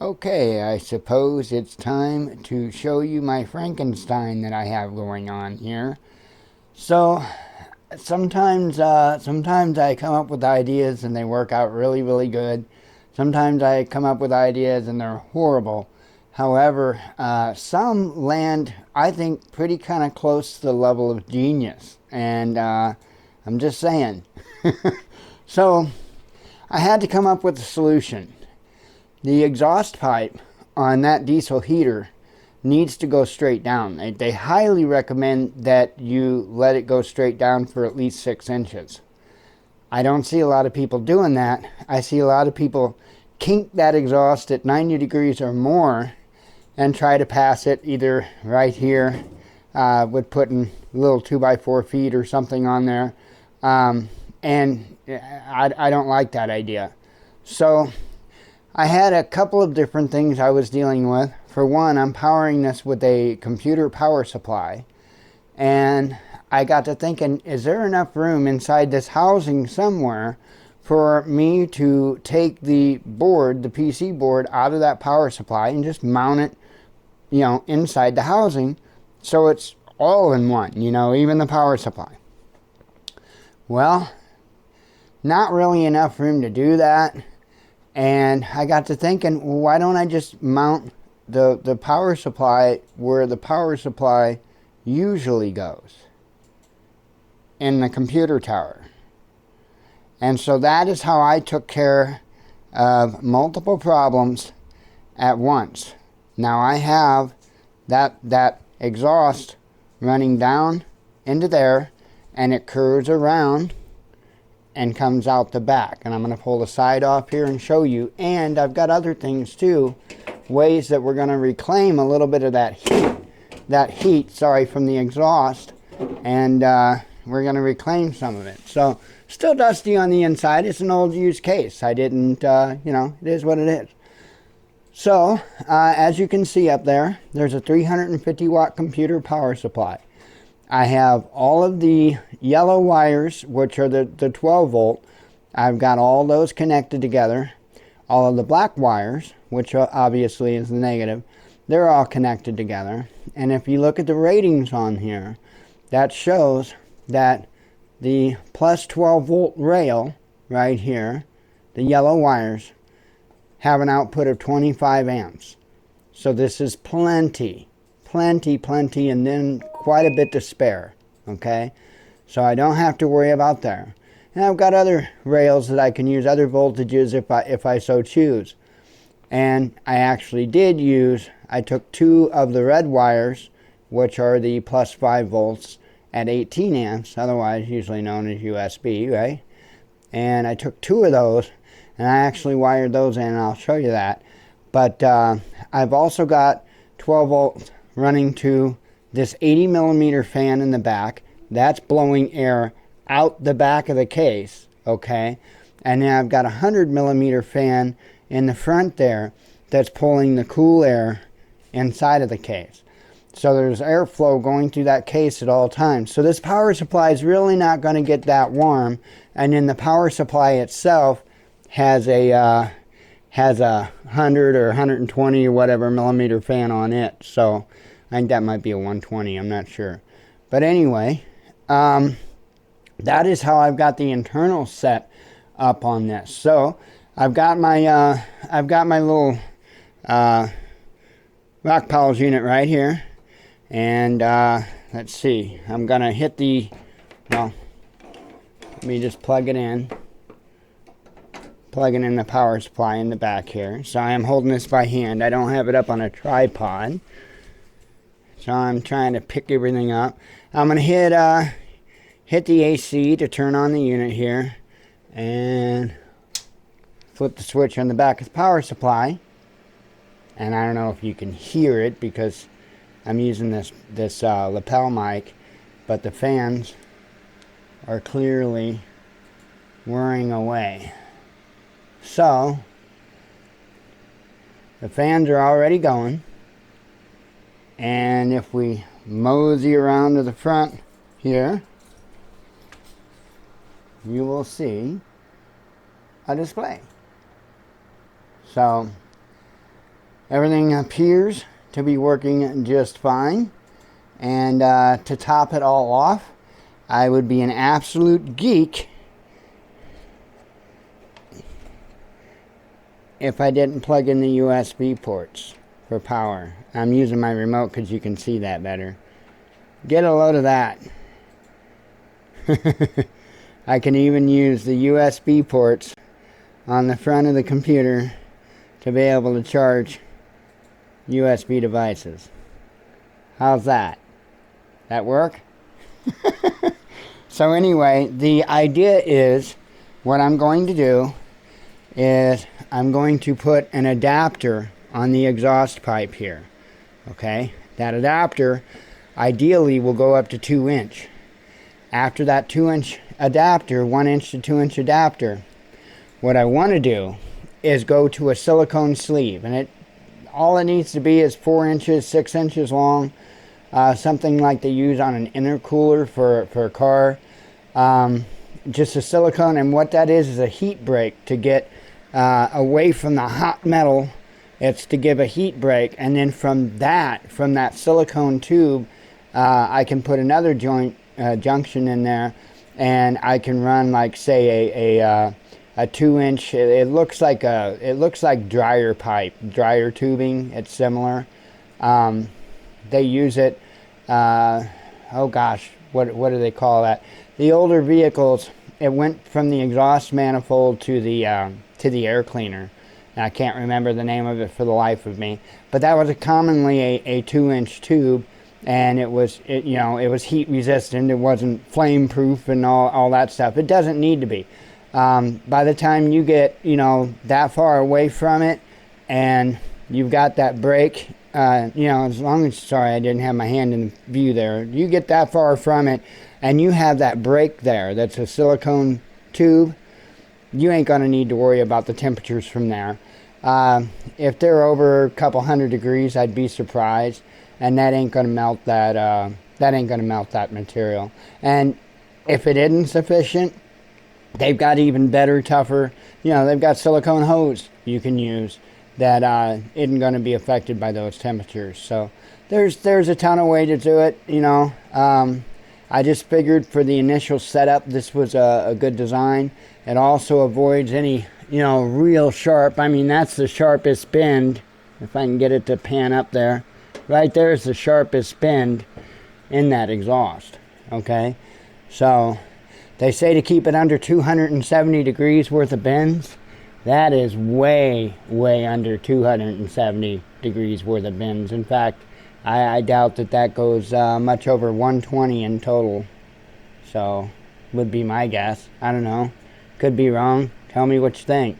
Okay, I suppose it's time to show you my Frankenstein that I have going on here. So sometimes I come up with ideas and they work out really, really good. Sometimes I come up with ideas and they're horrible. However, some land, I think, pretty kind of close to the level of genius. And I'm just saying. So I had to come up with a solution. The exhaust pipe on that diesel heater needs to go straight down. They highly recommend that you let it go straight down for at least 6 inches. I don't see a lot of people doing that. I see a lot of people kink that exhaust at 90 degrees or more and try to pass it either right here with putting little 2x4 feet or something on there. And I don't like that idea. So I had a couple of different things I was dealing with. For one, I'm powering this with a computer power supply. And I got to thinking, is there enough room inside this housing somewhere for me to take the board, the PC board, out of that power supply and just mount it, inside the housing so it's all in one, even the power supply. Well, not really enough room to do that. And I got to thinking, well, why don't I just mount the power supply where the power supply usually goes, in the computer tower. And so that is how I took care of multiple problems at once. Now I have that exhaust running down into there, and it curves around and comes out the back. And I'm going to pull the side off here and show you. And I've got other things too, ways that we're going to reclaim a little bit of that heat from the exhaust, and we're going to reclaim some of it. So still dusty on the inside. It's an old used case. I didn't, it is what it is. So as you can see up there, there's a 350 watt computer power supply. I have all of the yellow wires, which are the 12 volt. I've got all those connected together. All of the black wires, which obviously is the negative, they're all connected together. And if you look at the ratings on here, that shows that the plus 12 volt rail right here, the yellow wires, have an output of 25 amps. So this is plenty, and then quite a bit to spare, okay? So I don't have to worry about there. And I've got other rails that I can use, other voltages if I so choose. And I actually I took 2 of the red wires, which are the plus 5 volts at 18 amps, otherwise usually known as USB, right? And I took 2 of those, and I actually wired those in, and I'll show you that. But I've also got 12 volts running to this 80 millimeter fan in the back. That's blowing air out the back of the case, okay? And then I've got a 100 millimeter fan in the front there that's pulling the cool air inside of the case. So there's airflow going through that case at all times. So this power supply is really not going to get that warm. And then the power supply itself has a 100 or 120 or whatever millimeter fan on it. So I think that might be a 120, I'm not sure. But anyway, that is how I've got the internal set up on this. So I've got my little rock pals unit right here. And let's see, I'm gonna hit let me just plug it in the power supply in the back here. So I am holding this by hand. I don't have it up on a tripod. So I'm trying to pick everything up. I'm going to hit the AC to turn on the unit here, and flip the switch on the back of the power supply. And I don't know if you can hear it because I'm using this lapel mic, but the fans are clearly whirring away. So the fans are already going. And if we mosey around to the front here, you will see a display. So Everything appears to be working just fine. And to top it all off, I would be an absolute geek if I didn't plug in the USB ports for power. I'm using my remote because you can see that better. Get a load of that. I can even use the USB ports on the front of the computer to be able to charge USB devices. How's that? That work? So anyway, the idea is, what I'm going to do is I'm going to put an adapter on the exhaust pipe here. Okay? That adapter ideally will go up to 2-inch. After that 2-inch adapter, 1-inch to 2-inch adapter, what I want to do is go to a silicone sleeve, and all it needs to be is 4 inches, 6 inches long, something like they use on an intercooler for a car. Just a silicone, and what that is a heat break to get away from the hot metal. It's to give a heat break, and then from that silicone tube, I can put another junction in there, and I can run, like, say a 2-inch. It looks like dryer tubing. It's similar. They use it. Oh gosh, what do they call that? The older vehicles, it went from the exhaust manifold to the air cleaner. And I can't remember the name of it for the life of me. But that was commonly a 2-inch tube, and it was heat resistant. It wasn't flame proof and all that stuff. It doesn't need to be. By the time you get that far away from it, and you've got that break, as long as, sorry, I didn't have my hand in view there. You get that far from it, and you have that break there. That's a silicone tube. You ain't gonna need to worry about the temperatures from there. If they're over a couple hundred degrees, I'd be surprised, and that ain't gonna melt that. That ain't gonna melt that material. And if it isn't sufficient, they've got even better, tougher. They've got silicone hose you can use that isn't going to be affected by those temperatures. So there's a ton of way to do it. I just figured for the initial setup, this was a good design. It also avoids any real sharp. I mean, that's the sharpest bend. If I can get it to pan up there, right there is the sharpest bend in that exhaust. Okay, so they say to keep it under 270 degrees worth of bends. That is way, way under 270 degrees worth of bends. In fact, I doubt that goes much over 120 in total. So, would be my guess. I don't know. Could be wrong. Tell me what you think.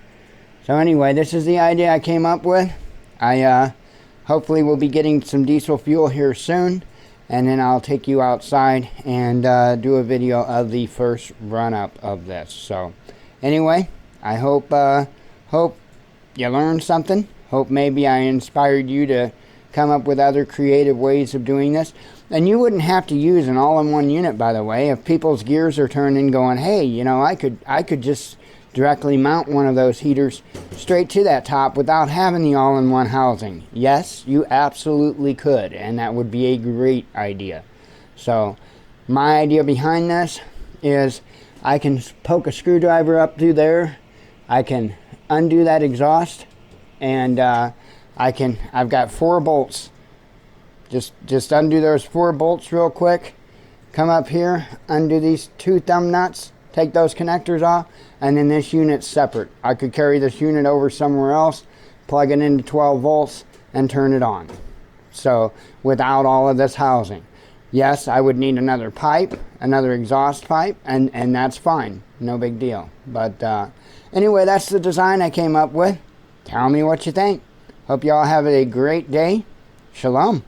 So anyway, this is the idea I came up with. I hopefully will be getting some diesel fuel here soon. And then I'll take you outside and do a video of the first run-up of this. So, anyway, I hope you learned something. Hope maybe I inspired you to come up with other creative ways of doing this. And you wouldn't have to use an all-in-one unit, by the way. If people's gears are turning, going, hey, I could just directly mount one of those heaters straight to that top without having the all-in-one housing. Yes, you absolutely could, and that would be a great idea. So my idea behind this is I can poke a screwdriver up through there, I can undo that exhaust, and I've got 4 bolts. Just undo those 4 bolts real quick, come up here, undo these 2 thumb nuts, take those connectors off, and then this unit's separate. I could carry this unit over somewhere else, plug it into 12 volts, and turn it on. So, without all of this housing. Yes, I would need another pipe, another exhaust pipe, and that's fine. No big deal. But anyway, that's the design I came up with. Tell me what you think. Hope you all have a great day. Shalom.